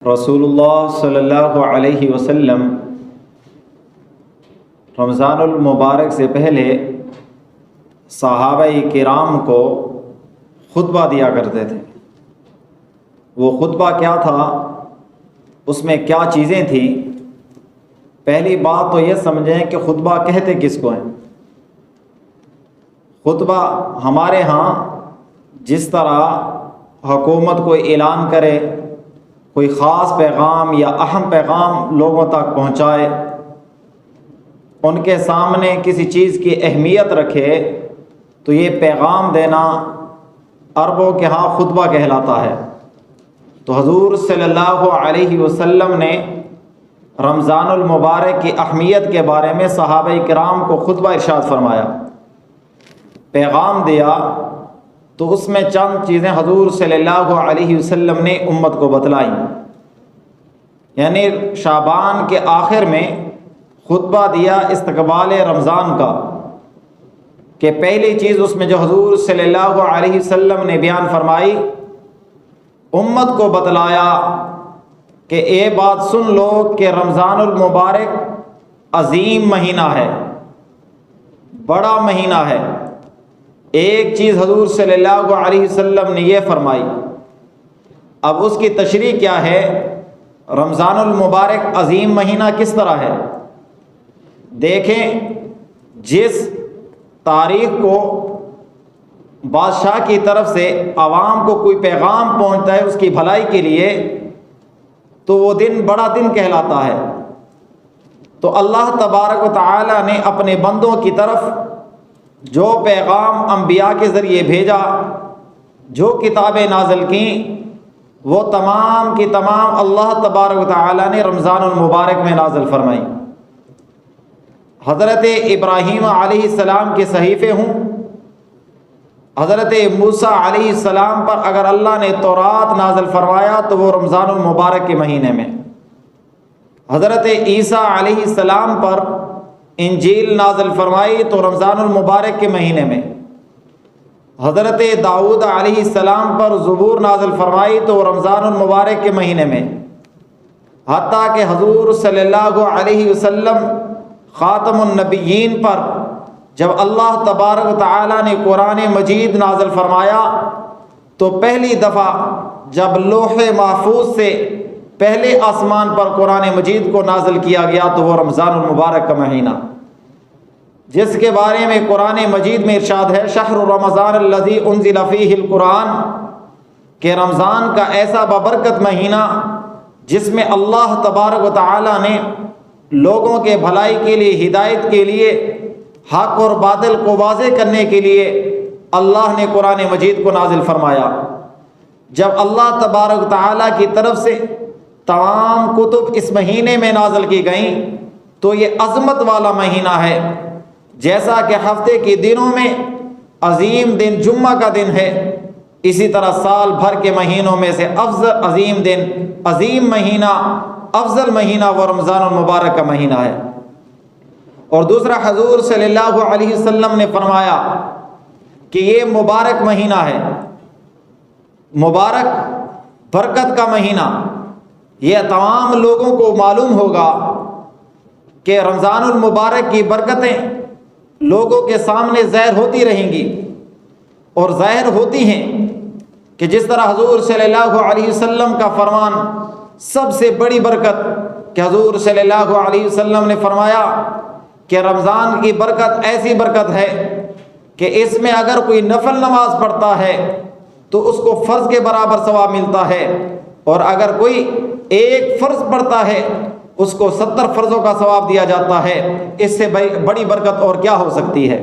رسول اللہ صلی اللہ علیہ وسلم رمضان المبارک سے پہلے صحابہ کرام کو خطبہ دیا کرتے تھے۔ وہ خطبہ کیا تھا، اس میں کیا چیزیں تھیں؟ پہلی بات تو یہ سمجھیں کہ خطبہ کہتے کس کو ہیں۔ خطبہ ہمارے ہاں جس طرح حکومت کوئی اعلان کرے، کوئی خاص پیغام یا اہم پیغام لوگوں تک پہنچائے، ان کے سامنے کسی چیز کی اہمیت رکھے، تو یہ پیغام دینا عربوں کے ہاں خطبہ کہلاتا ہے۔ تو حضور صلی اللہ علیہ وسلم نے رمضان المبارک کی اہمیت کے بارے میں صحابہ کرام کو خطبہ ارشاد فرمایا، پیغام دیا۔ تو اس میں چند چیزیں حضور صلی اللہ علیہ وسلم نے امت کو بتلائیں، یعنی شعبان کے آخر میں خطبہ دیا استقبال رمضان کا، کہ پہلی چیز اس میں جو حضور صلی اللہ علیہ وسلم نے بیان فرمائی، امت کو بتلایا کہ یہ بات سن لو کہ رمضان المبارک عظیم مہینہ ہے، بڑا مہینہ ہے۔ ایک چیز حضور صلی اللہ علیہ وسلم نے یہ فرمائی۔ اب اس کی تشریح کیا ہے؟ رمضان المبارک عظیم مہینہ کس طرح ہے؟ دیکھیں، جس تاریخ کو بادشاہ کی طرف سے عوام کو کوئی پیغام پہنچتا ہے اس کی بھلائی کے لیے، تو وہ دن بڑا دن کہلاتا ہے۔ تو اللہ تبارک و تعالی نے اپنے بندوں کی طرف جو پیغام انبیاء کے ذریعے بھیجا، جو کتابیں نازل کیں، وہ تمام کی تمام اللہ تبارک و تعالی نے رمضان المبارک میں نازل فرمائی۔ حضرت ابراہیم علیہ السلام کے صحیفے ہوں، حضرت موسیٰ علیہ السلام پر اگر اللہ نے تورات نازل فرمایا تو وہ رمضان المبارک کے مہینے میں، حضرت عیسیٰ علیہ السلام پر انجیل نازل فرمائی تو رمضان المبارک کے مہینے میں، حضرت داؤد علیہ السلام پر زبور نازل فرمائی تو رمضان المبارک کے مہینے میں، حتیٰ کہ حضور صلی اللہ علیہ وسلم خاتم النبیین پر جب اللہ تبارک و تعالیٰ نے قرآن مجید نازل فرمایا تو پہلی دفعہ جب لوح محفوظ سے پہلے آسمان پر قرآن مجید کو نازل کیا گیا تو وہ رمضان المبارک کا مہینہ، جس کے بارے میں قرآن مجید میں ارشاد ہے شہر رمضان الذی انزل فیہ القرآن، کہ رمضان کا ایسا بابرکت مہینہ جس میں اللہ تبارک و تعالیٰ نے لوگوں کے بھلائی کے لیے، ہدایت کے لیے، حق اور باطل کو واضح کرنے کے لیے اللہ نے قرآن مجید کو نازل فرمایا۔ جب اللہ تبارک و تعالیٰ کی طرف سے تمام کتب اس مہینے میں نازل کی گئیں تو یہ عظمت والا مہینہ ہے۔ جیسا کہ ہفتے کے دنوں میں عظیم دن جمعہ کا دن ہے، اسی طرح سال بھر کے مہینوں میں سے افضل عظیم دن، عظیم مہینہ، افضل مہینہ وہ رمضان المبارک کا مہینہ ہے۔ اور دوسرا، حضور صلی اللہ علیہ وسلم نے فرمایا کہ یہ مبارک مہینہ ہے، مبارک برکت کا مہینہ۔ یہ تمام لوگوں کو معلوم ہوگا کہ رمضان المبارک کی برکتیں لوگوں کے سامنے ظاہر ہوتی رہیں گی، اور ظاہر ہوتی ہیں کہ جس طرح حضور صلی اللہ علیہ وسلم کا فرمان سب سے بڑی برکت، کہ حضور صلی اللہ علیہ وسلم نے فرمایا کہ رمضان کی برکت ایسی برکت ہے کہ اس میں اگر کوئی نفل نماز پڑھتا ہے تو اس کو فرض کے برابر ثواب ملتا ہے، اور اگر کوئی ایک فرض پڑھتا ہے اس کو 70 فرضوں کا ثواب دیا جاتا ہے۔ اس سے بڑی برکت اور کیا ہو سکتی ہے؟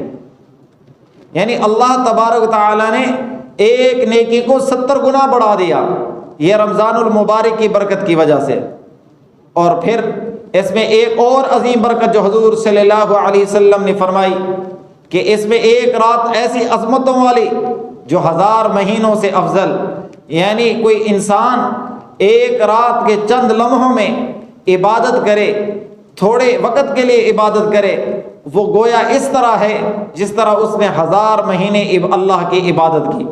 یعنی اللہ تبارک و تعالیٰ نے ایک نیکی کو 70 گنا بڑھا دیا، یہ رمضان المبارک کی برکت کی وجہ سے۔ اور پھر اس میں ایک اور عظیم برکت جو حضور صلی اللہ علیہ وسلم نے فرمائی کہ اس میں ایک رات ایسی عظمتوں والی جو 1000 مہینوں سے افضل، یعنی کوئی انسان ایک رات کے چند لمحوں میں عبادت کرے، تھوڑے وقت کے لیے عبادت کرے، وہ گویا اس طرح ہے جس طرح اس نے 1000 مہینے اللہ کی عبادت کی۔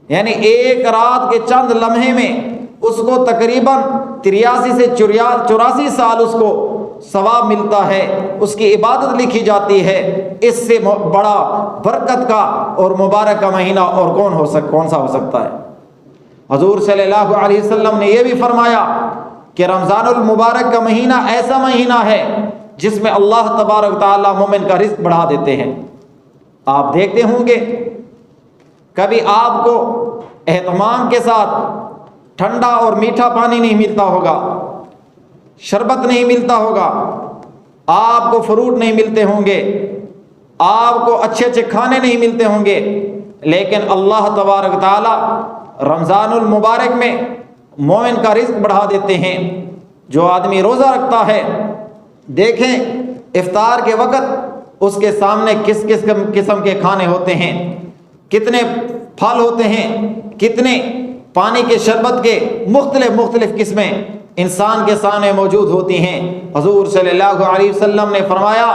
یعنی ایک رات کے چند لمحے میں اس کو تقریباً 83 سے 84 سال اس کو ثواب ملتا ہے، اس کی عبادت لکھی جاتی ہے۔ اس سے بڑا برکت کا اور مبارک کا مہینہ اور کون سا ہو سکتا ہے؟ حضور صلی اللہ علیہ وسلم نے یہ بھی فرمایا کہ رمضان المبارک کا مہینہ ایسا مہینہ ہے جس میں اللہ تبارک تعالیٰ مومن کا رزق بڑھا دیتے ہیں۔ آپ دیکھتے ہوں گے کبھی آپ کو اہتمام کے ساتھ ٹھنڈا اور میٹھا پانی نہیں ملتا ہوگا، شربت نہیں ملتا ہوگا، آپ کو فروٹ نہیں ملتے ہوں گے، آپ کو اچھے اچھے کھانے نہیں ملتے ہوں گے، لیکن اللہ تبارک تعالی رمضان المبارک میں مومن کا رزق بڑھا دیتے ہیں۔ جو آدمی روزہ رکھتا ہے، دیکھیں افطار کے وقت اس کے سامنے کس قسم کے کھانے ہوتے ہیں، کتنے پھل ہوتے ہیں، کتنے پانی کے شربت کے مختلف قسمیں انسان کے سامنے موجود ہوتی ہیں۔ حضور صلی اللہ علیہ وسلم نے فرمایا،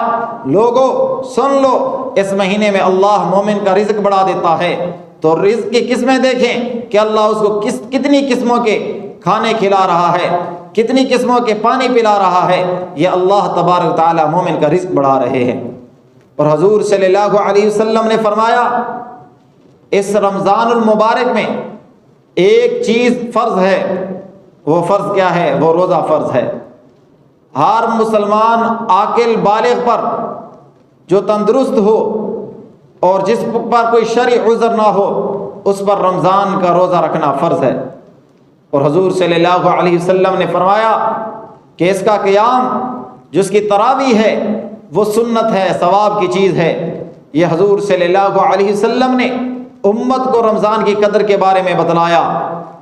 لوگو سن لو، اس مہینے میں اللہ مومن کا رزق بڑھا دیتا ہے۔ تو رزق کی قسمیں دیکھیں کہ اللہ اس کو کتنی قسموں کے کھانے کھلا رہا ہے، کتنی قسموں کے پانی پلا رہا ہے، یہ اللہ تبارک تعالی مومن کا رزق بڑھا رہے ہیں۔ اور حضور صلی اللہ علیہ وسلم نے فرمایا، اس رمضان المبارک میں ایک چیز فرض ہے، وہ فرض کیا ہے؟ وہ روزہ فرض ہے۔ ہر مسلمان عاقل بالغ پر جو تندرست ہو اور جس پر کوئی شرعی عذر نہ ہو، اس پر رمضان کا روزہ رکھنا فرض ہے۔ اور حضور صلی اللہ علیہ وسلم نے فرمایا کہ اس کا قیام، جس کی تراویح ہے، وہ سنت ہے، ثواب کی چیز ہے۔ یہ حضور صلی اللہ علیہ وسلم نے امت کو رمضان کی قدر کے بارے میں بتلایا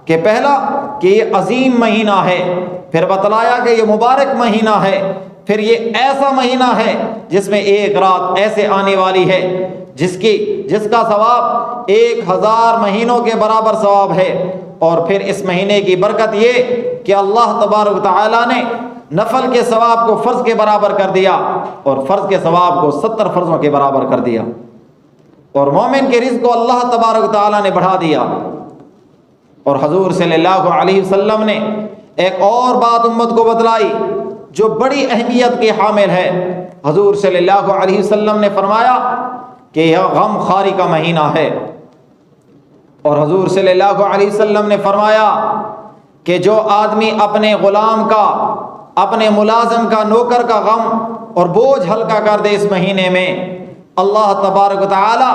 کہ پہلا کہ یہ عظیم مہینہ ہے، پھر بتلایا کہ یہ مبارک مہینہ ہے، پھر یہ ایسا مہینہ ہے جس میں ایک رات ایسے آنے والی ہے جس کا ثواب 1000 مہینوں کے برابر ثواب ہے۔ اور پھر اس مہینے کی برکت یہ کہ اللہ تبارک تعالیٰ نے نفل کے ثواب کو فرض کے برابر کر دیا اور فرض کے ثواب کو 70 فرضوں کے برابر کر دیا، اور مومن کے رزق کو اللہ تبارک تعالیٰ نے بڑھا دیا۔ اور حضور صلی اللہ علیہ وسلم نے ایک اور بات امت کو بتلائی جو بڑی اہمیت کی حامل ہے۔ حضور صلی اللہ علیہ وسلم نے فرمایا کہ یہ غم خواری کا مہینہ ہے، اور حضور صلی اللہ علیہ وسلم نے فرمایا کہ جو آدمی اپنے غلام کا، اپنے ملازم کا، نوکر کا غم اور بوجھ ہلکا کر دے اس مہینے میں، اللہ تبارک و تعالی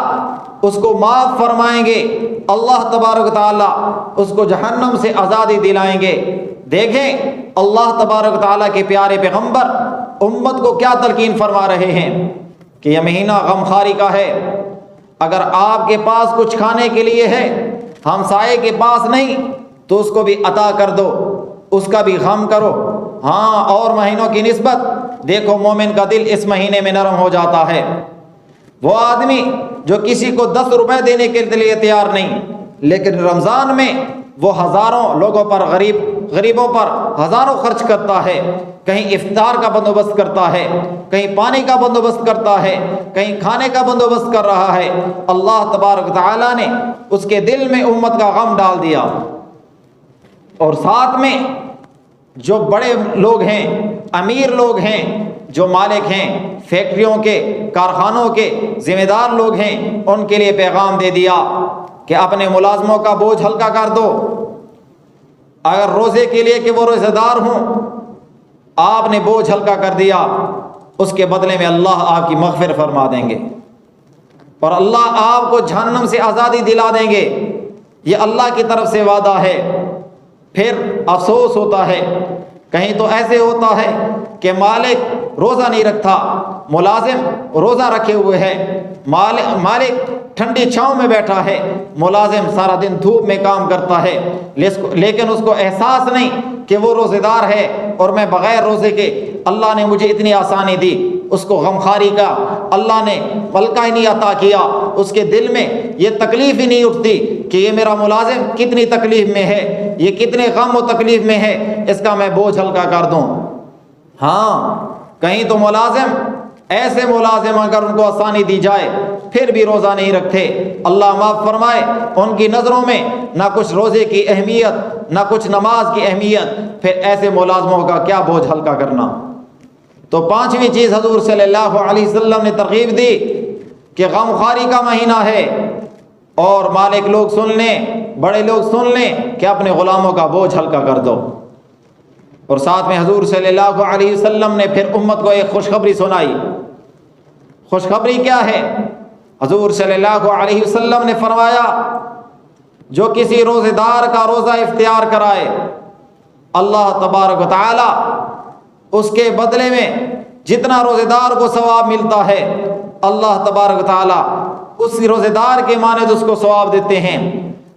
اس کو معاف فرمائیں گے، اللہ تبارک و تعالی اس کو جہنم سے آزادی دلائیں گے۔ دیکھیں اللہ تبارک و تعالی کے پیارے پیغمبر امت کو کیا تلقین فرما رہے ہیں کہ یہ مہینہ غمخواری کا ہے۔ اگر آپ کے پاس کچھ کھانے کے لیے ہے، ہمسائے کے پاس نہیں، تو اس کو بھی عطا کر دو، اس کا بھی غم کرو۔ ہاں، اور مہینوں کی نسبت دیکھو مومن کا دل اس مہینے میں نرم ہو جاتا ہے۔ وہ آدمی جو کسی کو 10 روپے دینے کے لیے تیار نہیں، لیکن رمضان میں وہ ہزاروں لوگوں پر، غریبوں پر ہزاروں خرچ کرتا ہے، کہیں افطار کا بندوبست کرتا ہے، کہیں پانی کا بندوبست کرتا ہے، کہیں کھانے کا بندوبست کر رہا ہے۔ اللہ تبارک تعالیٰ نے اس کے دل میں امت کا غم ڈال دیا۔ اور ساتھ میں جو بڑے لوگ ہیں، امیر لوگ ہیں، جو مالک ہیں، فیکٹریوں کے، کارخانوں کے ذمہ دار لوگ ہیں، ان کے لیے پیغام دے دیا کہ اپنے ملازموں کا بوجھ ہلکا کر دو۔ اگر روزے کے لیے کہ وہ روزہ دار ہوں، آپ نے بوجھ ہلکا کر دیا، اس کے بدلے میں اللہ آپ کی مغفرت فرما دیں گے، اور اللہ آپ کو جہنم سے آزادی دلا دیں گے۔ یہ اللہ کی طرف سے وعدہ ہے۔ پھر افسوس ہوتا ہے، کہیں تو ایسے ہوتا ہے کہ مالک روزہ نہیں رکھتا، ملازم روزہ رکھے ہوئے ہے، مالک ٹھنڈی چھاؤں میں بیٹھا ہے، ملازم سارا دن دھوپ میں کام کرتا ہے، لیکن اس کو احساس نہیں کہ وہ روزے دار ہے اور میں بغیر روزے کے اللہ نے مجھے اتنی آسانی دی۔ اس کو غمخواری کا اللہ نے پلکا ہی نہیں عطا کیا، اس کے دل میں یہ تکلیف ہی نہیں اٹھتی کہ یہ میرا ملازم کتنی تکلیف میں ہے، یہ کتنے غم و تکلیف میں ہے، اس کا میں بوجھ ہلکا کر دوں۔ ہاں، کہیں تو ملازم ایسے ملازم اگر ان کو آسانی دی جائے پھر بھی روزہ نہیں رکھتے، اللہ معاف فرمائے، ان کی نظروں میں نہ کچھ روزے کی اہمیت نہ کچھ نماز کی اہمیت، پھر ایسے ملازموں کا کیا بوجھ ہلکا کرنا۔ تو پانچویں چیز حضور صلی اللہ علیہ وسلم نے ترغیب دی کہ غمخواری کا مہینہ ہے، اور مالک لوگ سن لیں، بڑے لوگ سن لیں کہ اپنے غلاموں کا بوجھ ہلکا کر دو۔ اور ساتھ میں حضور صلی اللہ علیہ وسلم نے پھر امت کو ایک خوشخبری سنائی۔ خوشخبری کیا ہے؟ حضور صلی اللہ علیہ وسلم نے فرمایا جو کسی روزے دار کا روزہ اختیار کرائے، اللہ تبارک و تعالی اس کے بدلے میں جتنا روزے دار کو ثواب ملتا ہے، اللہ تبارک و تعالی اس روزے دار کے مانند اس کو ثواب دیتے ہیں،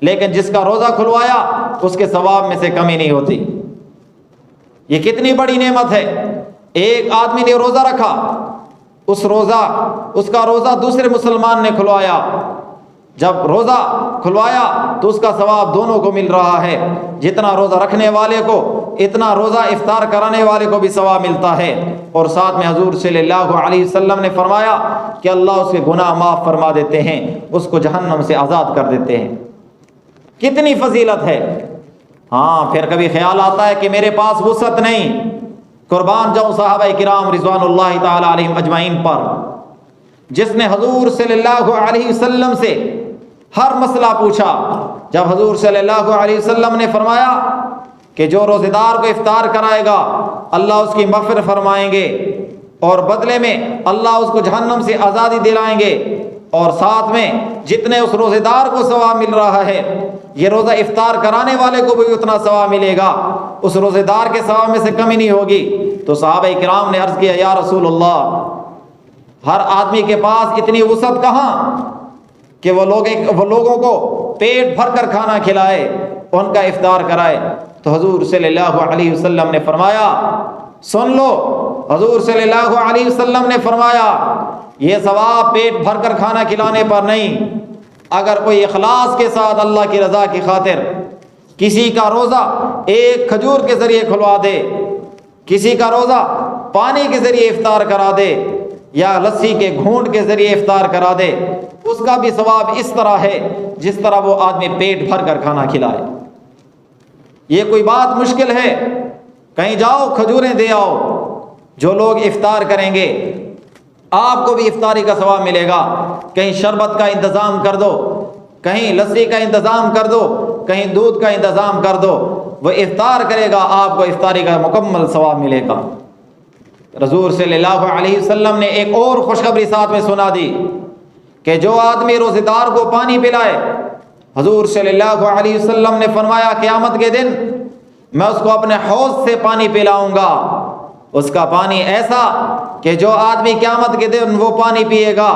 لیکن جس کا روزہ کھلوایا اس کے ثواب میں سے کمی نہیں ہوتی۔ یہ کتنی بڑی نعمت ہے۔ ایک آدمی نے روزہ رکھا، اس کا روزہ دوسرے مسلمان نے کھلوایا، جب روزہ کھلوایا تو اس کا ثواب دونوں کو مل رہا ہے، جتنا روزہ رکھنے والے کو اتنا روزہ افطار کرانے والے کو بھی ثواب ملتا ہے۔ اور ساتھ میں حضور صلی اللہ علیہ وسلم نے فرمایا کہ اللہ اس کے گناہ معاف فرما دیتے ہیں، اس کو جہنم سے آزاد کر دیتے ہیں۔ کتنی فضیلت ہے۔ ہاں، پھر کبھی خیال آتا ہے کہ میرے پاس وسعت نہیں، قربان جاؤں صحابہ کرام رضوان اللہ تعالی علیہم اجمعین پر، جس نے حضور صلی اللہ علیہ وسلم سے ہر مسئلہ پوچھا۔ جب حضور صلی اللہ علیہ وسلم نے فرمایا کہ جو روزے دار کو افطار کرائے گا اللہ اس کی مغفرت فرمائیں گے، اور بدلے میں اللہ اس کو جہنم سے آزادی دلائیں گے، اور ساتھ میں جتنے اس روزے دار کو ثواب مل رہا ہے یہ روزہ افطار کرانے والے کو بھی اتنا ثواب ملے گا، اس روزے دار کے ثواب میں سے کمی نہیں ہوگی۔ تو صحابہ کرام نے عرض کیا یا رسول اللہ، ہر آدمی کے پاس اتنی وسعت کہاں کہ وہ لوگوں کو پیٹ بھر کر کھانا کھلائے، ان کا افطار کرائے۔ تو حضور صلی اللہ علیہ وسلم نے فرمایا سن لو، حضور صلی اللہ علیہ وسلم نے فرمایا یہ ثواب پیٹ بھر کر کھانا کھلانے پر نہیں، اگر کوئی اخلاص کے ساتھ اللہ کی رضا کی خاطر کسی کا روزہ ایک کھجور کے ذریعے کھلوا دے، کسی کا روزہ پانی کے ذریعے افطار کرا دے، یا لسی کے گھونٹ کے ذریعے افطار کرا دے، اس کا بھی ثواب اس طرح ہے جس طرح وہ آدمی پیٹ بھر کر کھانا کھلائے۔ یہ کوئی بات مشکل ہے؟ کہیں جاؤ کھجوریں دے آؤ، جو لوگ افطار کریں گے آپ کو بھی افطاری کا ثواب ملے گا۔ کہیں شربت کا انتظام کر دو، کہیں لسی کا انتظام کر دو، کہیں دودھ کا انتظام کر دو، وہ افطار کرے گا آپ کو افطاری کا مکمل ثواب ملے گا۔ رسول صلی اللہ علیہ وسلم نے ایک اور خوشخبری ساتھ میں سنا دی کہ جو آدمی روزے دار کو پانی پلائے، حضور صلی اللہ علیہ وسلم نے فرمایا قیامت کے دن میں اس کو اپنے حوض سے پانی پلاؤں گا، اس کا پانی ایسا کہ جو آدمی قیامت کے دن وہ پانی پیے گا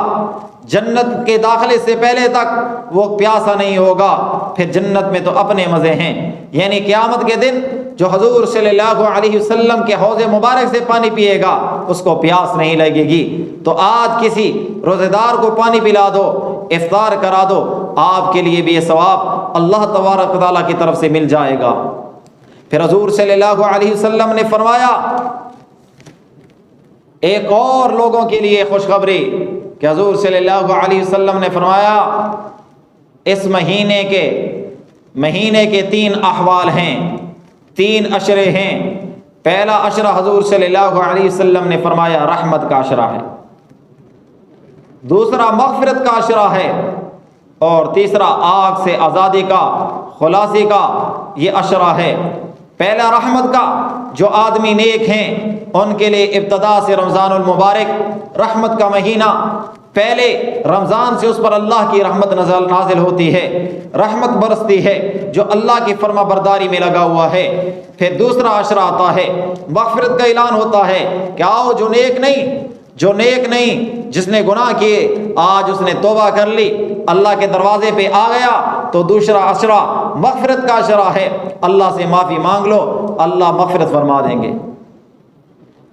جنت کے داخلے سے پہلے تک وہ پیاسا نہیں ہوگا، پھر جنت میں تو اپنے مزے ہیں۔ یعنی قیامت کے دن جو حضور صلی اللہ علیہ وسلم کے حوض مبارک سے پانی پیے گا اس کو پیاس نہیں لگے گی۔ تو آج کسی روزے دار کو پانی پلا دو، افطار کرا دو، آپ کے لیے بھی یہ ثواب اللہ تبارک و تعالیٰ کی طرف سے مل جائے گا۔ پھر حضور صلی اللہ علیہ وسلم نے فرمایا ایک اور لوگوں کے لیے خوشخبری کہ حضور صلی اللہ علیہ وسلم نے فرمایا اس مہینے کے 3 احوال ہیں، 3 عشرے ہیں۔ پہلا عشرہ حضور صلی اللہ علیہ وسلم نے فرمایا رحمت کا عشرہ ہے، دوسرا مغفرت کا عشرہ ہے، اور تیسرا آگ سے آزادی کا، خلاصی کا یہ عشرہ ہے۔ پہلا رحمت کا، جو آدمی نیک ہیں ان کے لیے ابتدا سے رمضان المبارک رحمت کا مہینہ، پہلے رمضان سے اس پر اللہ کی رحمت نازل ہوتی ہے، رحمت برستی ہے جو اللہ کی فرما برداری میں لگا ہوا ہے۔ پھر دوسرا عشرہ آتا ہے، مغفرت کا اعلان ہوتا ہے کہ آؤ جو نیک نہیں جس نے گناہ کیے آج اس نے توبہ کر لی، اللہ کے دروازے پہ آ گیا، تو دوسرا عشرہ مغفرت کا عشرہ ہے، اللہ سے معافی مانگ لو اللہ مغفرت فرما دیں گے۔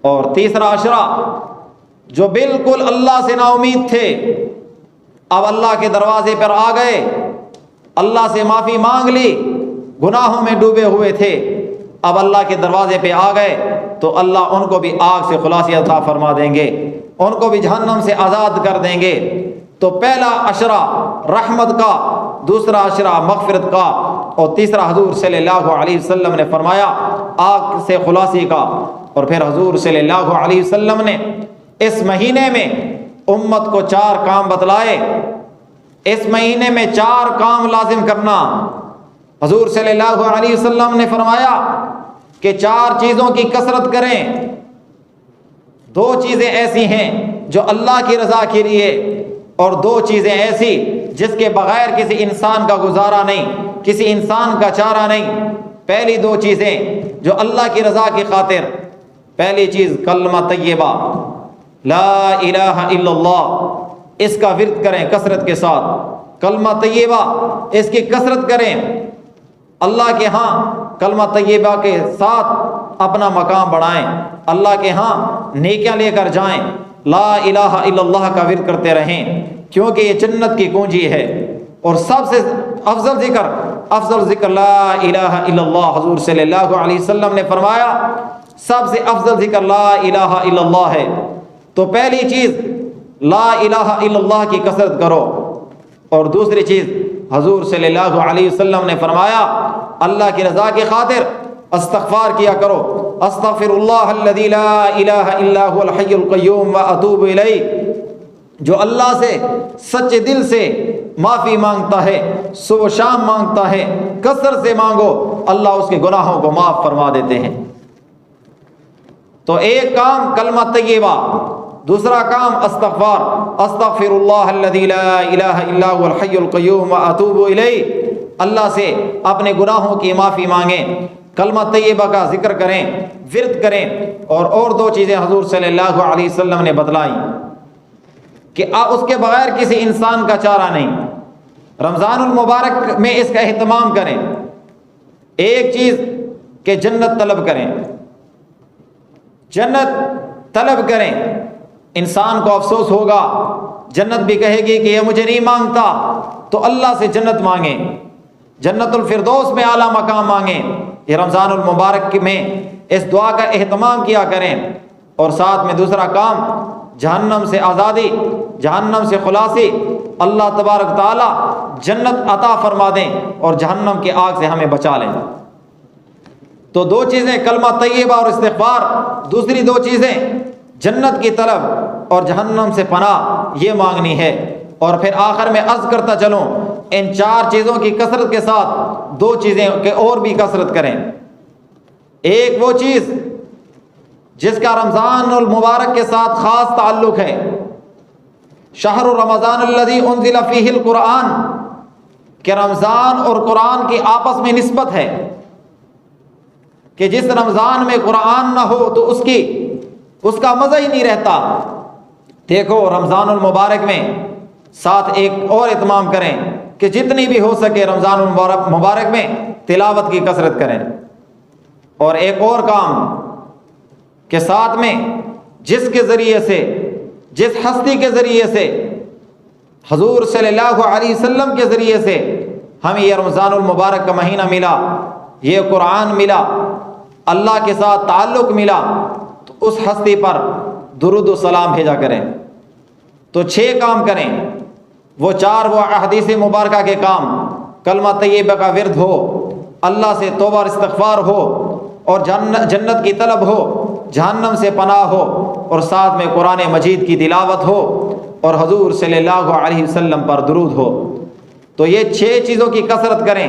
اور تیسرا عشرہ جو بالکل اللہ سے نا امید تھے، اب اللہ کے دروازے پر آ گئے، اللہ سے معافی مانگ لی، گناہوں میں ڈوبے ہوئے تھے، اب اللہ کے دروازے پہ آ گئے تو اللہ ان کو بھی آگ سے خلاصی عطا فرما دیں گے۔ ان کو بھی جہنم سے آزاد کر دیں گے۔ تو پہلا عشرہ رحمت کا، دوسرا عشرہ مغفرت کا، اور تیسرا حضور صلی اللہ علیہ وسلم نے فرمایا آگ سے خلاصی کا۔ اور پھر حضور صلی اللہ علیہ وسلم نے اس مہینے میں امت کو 4 کام بتلائے۔ اس مہینے میں 4 کام لازم کرنا۔ حضور صلی اللہ علیہ وسلم نے فرمایا کہ 4 چیزوں کی کثرت کریں۔ 2 چیزیں ایسی ہیں جو اللہ کی رضا کے لیے، اور 2 چیزیں ایسی جس کے بغیر کسی انسان کا گزارا نہیں، کسی انسان کا چارہ نہیں۔ پہلی 2 چیزیں جو اللہ کی رضا کی خاطر، پہلی چیز کلمہ طیبہ، لا الہ الا اللہ، اس کا ورد کریں کثرت کے ساتھ۔ کلمہ طیبہ اس کی کثرت کریں، اللہ کے ہاں کلمہ طیبہ کے ساتھ اپنا مقام بڑھائیں، اللہ کے ہاں نیکیاں لے کر جائیں، لا الہ الا اللہ کا ورد کرتے رہیں، کیونکہ یہ جنت کی کنجی ہے۔ اور سب سے افضل ذکر لا الہ الا اللہ، حضور صلی اللہ علیہ وسلم نے فرمایا سب سے افضل ذکر لا الہ الا اللہ ہے۔ تو پہلی چیز لا الہ الا اللہ کی کثرت کرو، اور دوسری چیز حضور صلی اللہ علیہ وسلم نے فرمایا اللہ کی رضا کی خاطر استغفار کیا کرو، استغفر اللہ الذی لا الہ الا هو الحی القیوم واتوب الیہ۔ جو اللہ سے سچے دل سے معافی مانگتا ہے، صبح و شام مانگتا ہے، کثرت سے مانگو، اللہ اس کے گناہوں کو معاف فرما دیتے ہیں۔ تو ایک کام کلمہ طیبہ، دوسرا کام استغفار، استغفر اللہ الذی لا الہ الا هو الحی القیوم واتوب الیہ۔ اللہ سے اپنے گناہوں کی معافی مانگیں، کلمہ طیبہ کا ذکر کریں، ورد کریں۔ اور 2 چیزیں حضور صلی اللہ علیہ وسلم نے بتلائیں کہ اس کے بغیر کسی انسان کا چارہ نہیں۔ رمضان المبارک میں اس کا اہتمام کریں۔ ایک چیز کہ جنت طلب کریں، جنت طلب کریں۔ انسان کو افسوس ہوگا، جنت بھی کہے گی کہ یہ مجھے نہیں مانگتا، تو اللہ سے جنت مانگیں، جنت الفردوس میں اعلیٰ مقام مانگیں۔ یہ رمضان المبارک میں اس دعا کا اہتمام کیا کریں۔ اور ساتھ میں دوسرا کام جہنم سے آزادی، جہنم سے خلاصی، اللہ تبارک تعالی جنت عطا فرما دیں اور جہنم کی آگ سے ہمیں بچا لیں۔ تو 2 چیزیں کلمہ طیبہ اور استغفار، دوسری 2 چیزیں جنت کی طلب اور جہنم سے پناہ، یہ مانگنی ہے۔ اور پھر آخر میں عرض کرتا چلوں ان 4 چیزوں کی کثرت کے ساتھ 2 چیزیں کہ اور بھی کثرت کریں۔ ایک وہ چیز جس کا رمضان المبارک کے ساتھ خاص تعلق ہے، شہر رمضان الذی انزل فیہ القرآن، کہ رمضان اور قرآن کی آپس میں نسبت ہے، کہ جس رمضان میں قرآن نہ ہو تو اس کا مزہ ہی نہیں رہتا۔ دیکھو رمضان المبارک میں ساتھ ایک اور اہتمام کریں کہ جتنی بھی ہو سکے رمضان المبارک میں تلاوت کی کثرت کریں۔ اور ایک اور کام کہ ساتھ میں جس کے ذریعے سے، جس ہستی کے ذریعے سے، حضور صلی اللہ علیہ وسلم کے ذریعے سے ہمیں یہ رمضان المبارک کا مہینہ ملا، یہ قرآن ملا، اللہ کے ساتھ تعلق ملا، تو اس ہستی پر درود و سلام بھیجا کریں۔ تو 6 کام کریں، وہ 4 وہ احادیث مبارکہ کے کام، کلمہ طیبہ کا ورد ہو، اللہ سے توبہ اور استغفار ہو، اور جنت کی طلب ہو، جہنم سے پناہ ہو، اور ساتھ میں قرآن مجید کی تلاوت ہو، اور حضور صلی اللہ علیہ وسلم پر درود ہو۔ تو یہ 6 چیزوں کی کثرت کریں۔